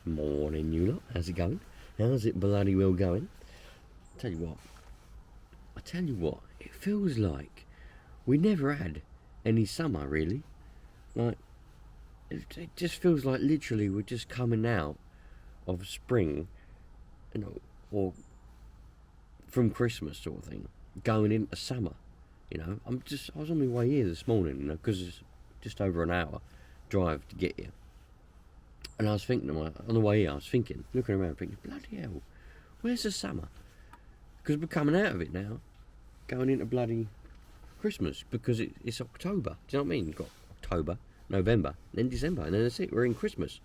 Morning, you lot. How's it going? How's it bloody well going? I tell you what, it feels like we never had any summer, really. Like, it just feels like literally we're just coming out of spring, you know, or from Christmas sort of thing, going into summer, you know. I was on my way here this morning, you know, because it's just over an hour drive to get here. And I was thinking, on the way here, looking around, thinking, bloody hell, where's the summer? Because we're coming out of it now, going into bloody Christmas, because it's October. Do you know what I mean? You've got October, November, then December, and then that's it, we're in Christmas.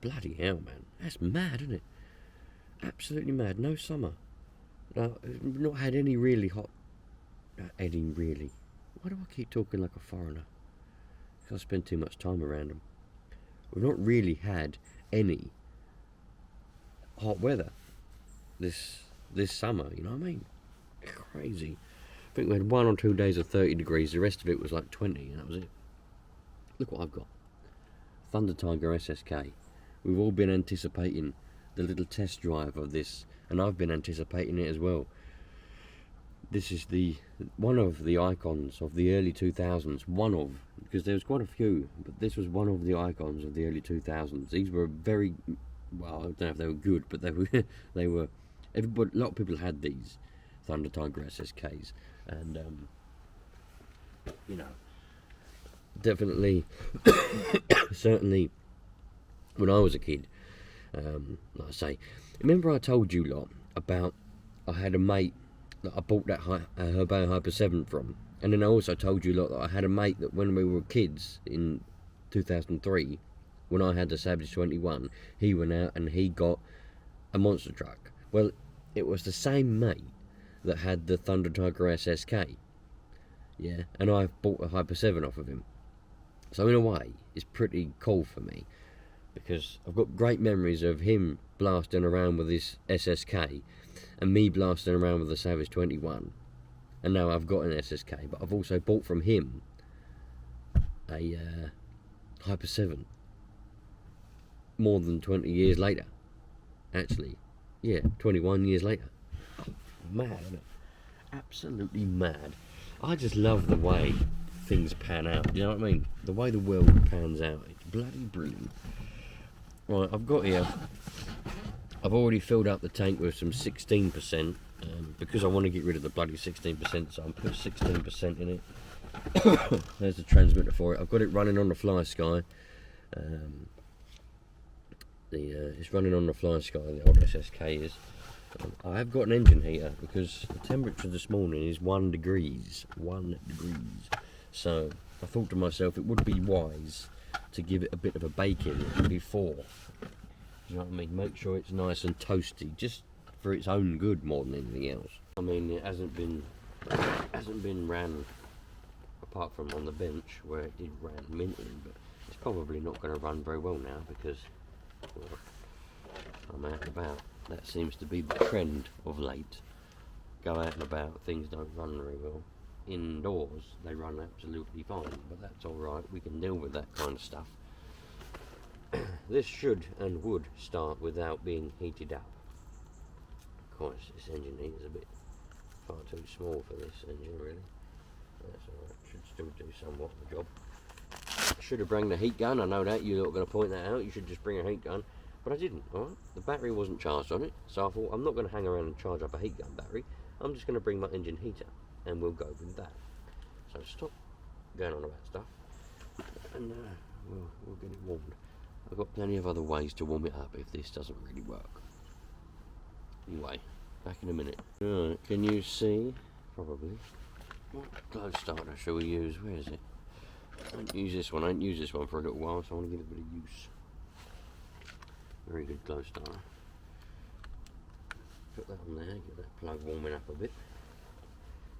Bloody hell, man. That's mad, isn't it? Absolutely mad. No summer. We've not had any really hot... Any really... Why do I keep talking like a foreigner? Because I spend too much time around them. We've not really had any hot weather this summer, you know what I mean? Crazy. I think we had 1 or 2 days of 30 degrees, the rest of it was like 20, and that was it. Look what I've got. Thundertiger SSK. We've all been anticipating the little test drive of this, and I've been anticipating it as well. This is one of the icons of the early 2000s. Because there was quite a few, but this was one of the icons of the early 2000s. These were very, well, I don't know if they were good, but they were. A lot of people had these Thundertiger SSKs, and you know, definitely, certainly, when I was a kid, like I say, remember I told you lot about I had a mate that I bought that Haggard Hyper 7 from, and then I also told you lot that I had a mate that when we were kids in 2003, when I had the Savage 21, he went out and he got a monster truck. Well, it was the same mate that had the Thundertiger SSK, yeah, and I bought a Hyper 7 off of him. So in a way, it's pretty cool for me, because I've got great memories of him blasting around with this SSK, and me blasting around with the Savage 21, and now I've got an SSK, but I've also bought from him a Hyper 7 more than 20 years later, actually, yeah, 21 years later. Oh, mad, isn't it? Absolutely mad. I just love the way things pan out, you know what I mean? The way the world pans out, it's bloody brilliant. Right, I've got here, I've already filled up the tank with some 16%, because I want to get rid of the bloody 16%, so I'm putting 16% in it. There's the transmitter for it. I've got it running on the Fly Sky. It's running on the Fly Sky, the old SSK is. I have got an engine heater, because the temperature this morning is 1 degrees. 1 degrees. So I thought to myself it would be wise to give it a bit of a baking before. You know what I mean? Make sure it's nice and toasty, just for its own good more than anything else. I mean, it hasn't been ran, apart from on the bench where it did ran mintily, but it's probably not going to run very well now because, well, I'm out and about. That seems to be the trend of late. Go out and about, things don't run very well. Indoors, they run absolutely fine, but that's alright, we can deal with that kind of stuff. This should and would start without being heated up. Of course, this engine heat is a bit far too small for this engine, really. That's alright, should still do somewhat of the job. I should have brought the heat gun, I know that, you're not going to point that out, you should just bring a heat gun. But I didn't, alright? The battery wasn't charged on it, so I thought I'm not going to hang around and charge up a heat gun battery. I'm just going to bring my engine heater, and we'll go with that. So stop going on about stuff, and we'll get it warmed. I've got plenty of other ways to warm it up if this doesn't really work. Anyway, back in a minute. Right, can you see? Probably. What glow starter shall we use? Where is it? I ain't used this one. I ain't used this one for a little while, so I want to give it a bit of use. Very good glow starter. Put that on there, get that plug warming up a bit.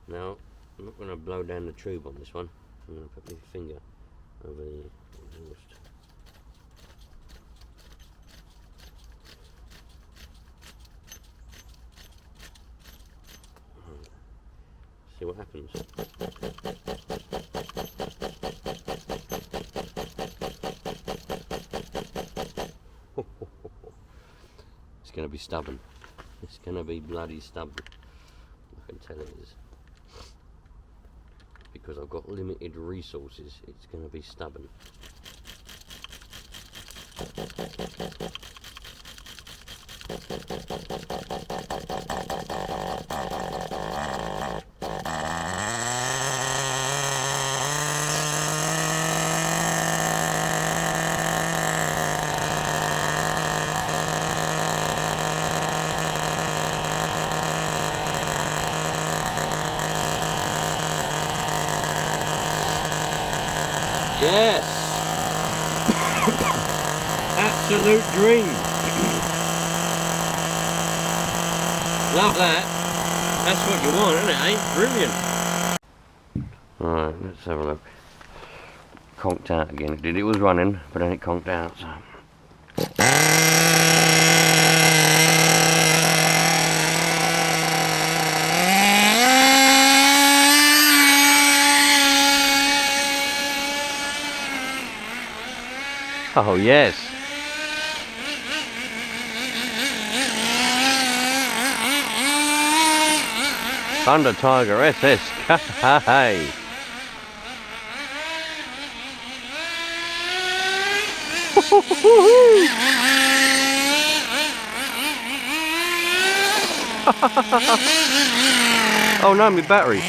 Now, I'm not going to blow down the tube on this one. I'm going to put my finger over the exhaust. See what happens. it's going to be stubborn. It's going to be bloody stubborn. I can tell it is. Because I've got limited resources, it's going to be stubborn. Yes! Absolute dream! Love that! That's what you want, isn't it, eh? Brilliant! Alright, let's have a look. Conked out again. It was running, but then it conked out, so. Oh yes! Thundertiger SSK! Oh no, my battery!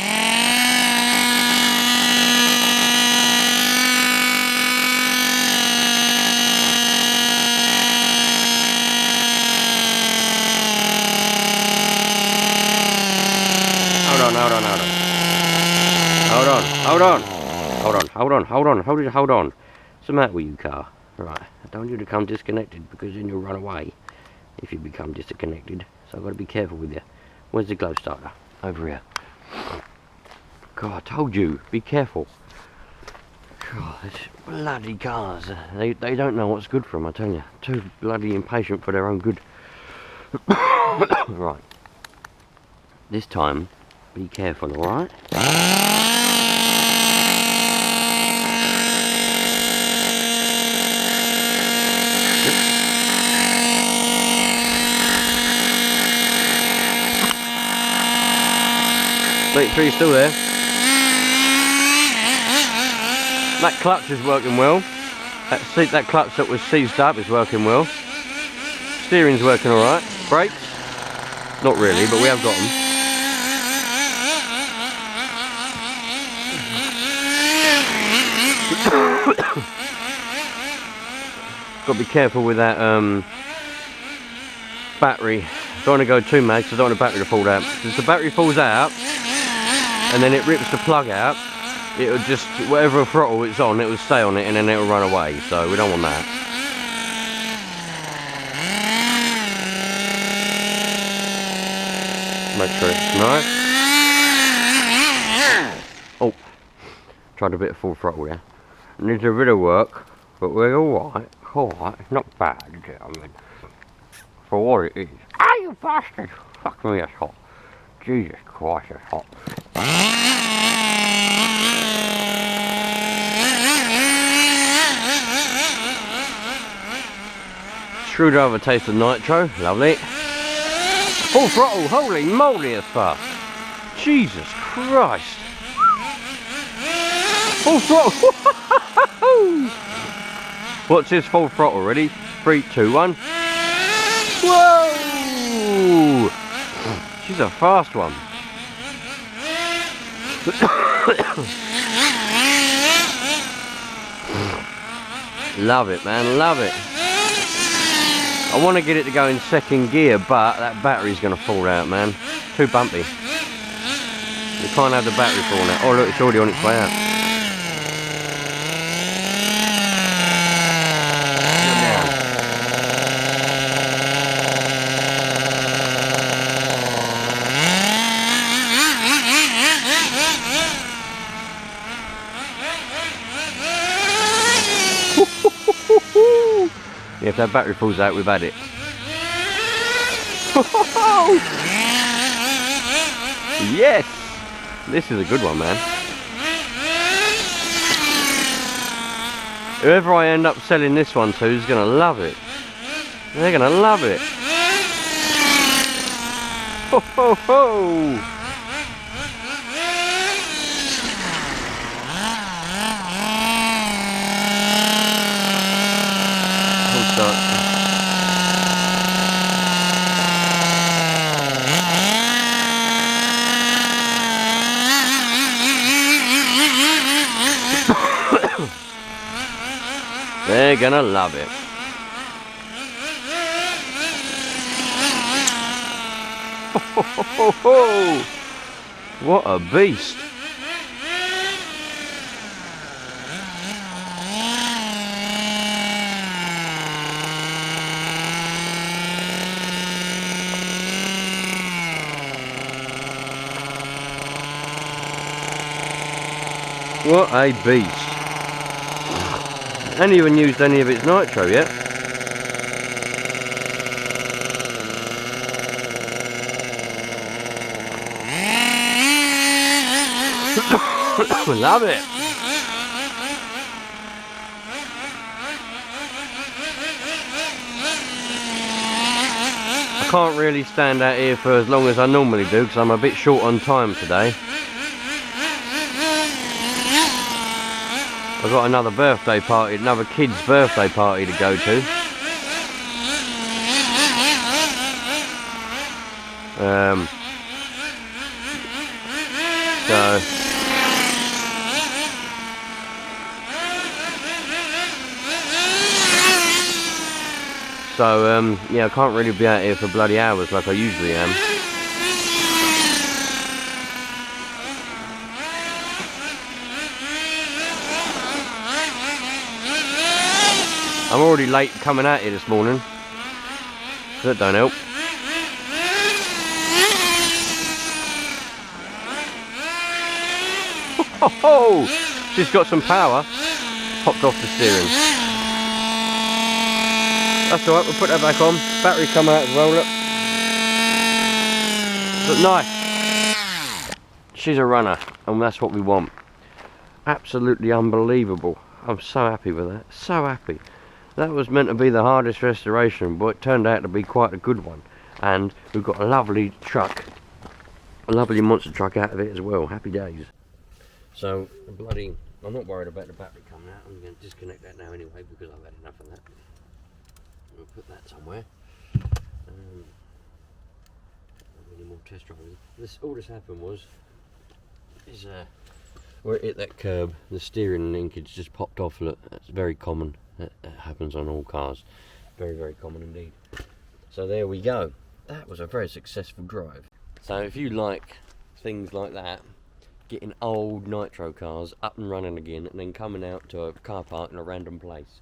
Hold on. What's the matter with you, car? Right, I don't want you to become disconnected because then you'll run away if you become disconnected. So I've got to be careful with you. Where's the glow starter? Over here. God, I told you, be careful. God, these bloody cars. They don't know what's good for them, I tell you. Too bloody impatient for their own good. Right. This time, be careful, alright? Make sure you're still there. That clutch is working well. That clutch that was seized up is working well. Steering's working alright. Brakes? Not really, but we have got them. Got to be careful with that battery. Don't want to go too mad because I don't want the battery to fall out. If the battery falls out and then it rips the plug out, it'll just, whatever throttle it's on, it will stay on it and then it'll run away. So we don't want that. Make sure it's nice. Oh, tried a bit of full throttle there. Needs a bit of work, but we're alright. Alright, not bad, is it? I mean, for what it is. Ah, you bastard! Fuck me, it's hot. Jesus Christ, it's hot. Screwdriver taste of nitro, lovely. Full throttle, holy moly, it's fast. Jesus Christ. Full throttle. What's this full throttle? Ready? 3, 2, 1. Whoa! She's a fast one. Love it, man, love it. I want to get it to go in second gear, but that battery's going to fall out, man. Too bumpy. You can't have the battery falling out. Oh look, it's already on its way out. Yeah, if that battery falls out, we've had it. Yes! This is a good one, man. Whoever I end up selling this one to is going to love it. They're going to love it. Ho ho ho! They're gonna love it. Ho, ho, ho, ho. What a beast. What a beast. I haven't even used any of its nitro yet. Love it. I can't really stand out here for as long as I normally do because I'm a bit short on time today. I've got another birthday party, another kid's birthday party to go to. So yeah, I can't really be out here for bloody hours like I usually am. I'm already late coming out here this morning, so that don't help. Ho, ho, ho. She's got some power, popped off the steering. That's alright, we'll put that back on. Battery come out as well, look. But nice. She's a runner, and that's what we want. Absolutely unbelievable. I'm so happy with that, so happy. That was meant to be the hardest restoration, but it turned out to be quite a good one. And we've got a lovely truck, a lovely monster truck out of it as well. Happy days. So, I'm not worried about the battery coming out. I'm going to disconnect that now anyway because I've had enough of that. We'll put that somewhere. Any more test driving. All this happened was, where it hit that curb, the steering linkage just popped off. Look, that's very common. That happens on all cars. Very, very common indeed. So there we go. That was a very successful drive. So if you like things like that, getting old nitro cars up and running again and then coming out to a car park in a random place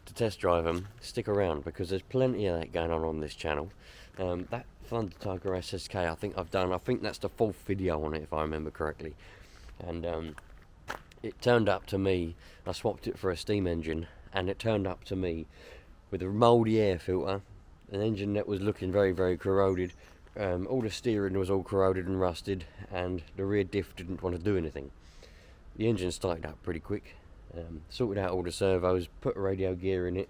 to test drive them, stick around because there's plenty of that going on this channel. That Thundertiger SSK I think that's the 4th video on it if I remember correctly. And it turned up to me, I swapped it for a steam engine, and it turned up to me with a mouldy air filter, an engine that was looking very, very corroded. All the steering was all corroded and rusted, and the rear diff didn't want to do anything. The engine started up pretty quick, sorted out all the servos, put a radio gear in it,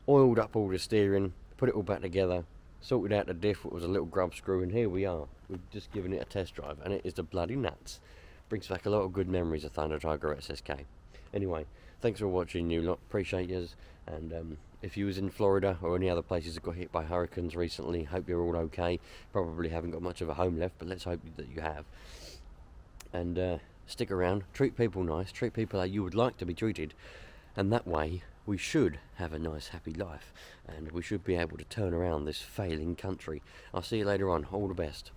oiled up all the steering, put it all back together, sorted out the diff, it was a little grub screw, and here we are. We've just given it a test drive, and it is the bloody nuts. Brings back a lot of good memories of Thundertiger SSK. Anyway, thanks for watching, you lot. Appreciate yous. And if you was in Florida or any other places that got hit by hurricanes recently, hope you're all okay. Probably haven't got much of a home left, but let's hope that you have. And stick around, treat people nice, treat people how you would like to be treated, and that way we should have a nice, happy life, and we should be able to turn around this failing country. I'll see you later on. All the best.